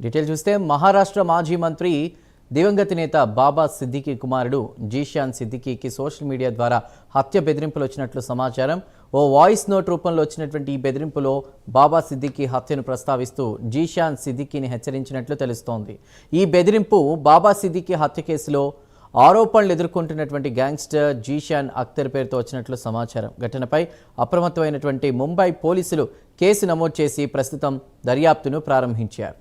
Detail చూస్తే మహారాష్ట్ర మాజీ మంత్రి దివంగత నేత బాబా సిద్దికీ కుమారుడు జీషాన్ సిద్దికీకి సోషల్ మీడియా ద్వారా హత్య బెదిరింపులు వచ్చినట్లు సమాచారం. ఓ వాయిస్ నోట్ రూపంలో వచ్చినటువంటి ఈ బెదిరింపులో బాబా సిద్దికీ హత్యను ప్రస్తావిస్తూ జీషాన్ సిద్దికీని హెచ్చరించినట్లు తెలుస్తోంది. ఈ బెదిరింపు బాబా సిద్దికీ హత్య కేసులో ఆరోపణలు ఎదుర్కొంటున్నటువంటి గ్యాంగ్స్టర్ జీషాన్ అఖ్తర్ పేరుతో వచ్చినట్లు సమాచారం. ఘటనపై అప్రమత్తమైనటువంటి ముంబై పోలీసులు కేసు నమోదు చేసి ప్రస్తుతం దర్యాప్తును ప్రారంభించారు.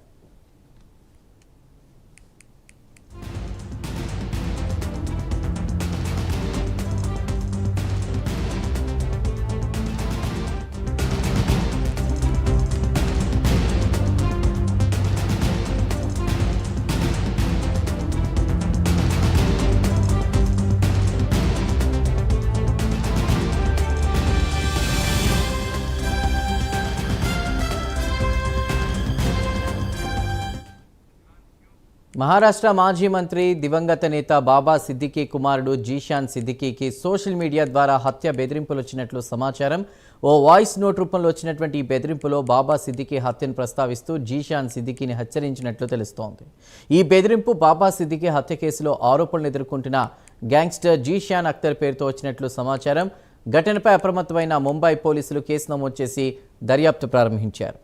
మహారాష్ట్ర మాజీ మంత్రి దివంగత నేత బాబా సిద్దికీ కుమారుడు జీషాన్ సిద్దికీకి సోషల్ మీడియా ద్వారా హత్య బెదిరింపులు వచ్చినట్లు సమాచారం. ఓ వాయిస్ నోట్ రూపంలో వచ్చినటువంటి ఈ బెదిరింపులో బాబా సిద్దికీ హత్యను ప్రస్తావిస్తూ జీషాన్ సిద్దికీని హెచ్చరించినట్లు తెలుస్తోంది. ఈ బెదిరింపు బాబా సిద్దికీ హత్య కేసులో ఆరోపణలు ఎదుర్కొంటున్న గ్యాంగ్స్టర్ జీషాన్ అఖ్తర్ పేరుతో వచ్చినట్లు సమాచారం. ఘటనపై అప్రమత్తమైన ముంబై పోలీసులు కేసు నమోదు చేసి దర్యాప్తు ప్రారంభించారు.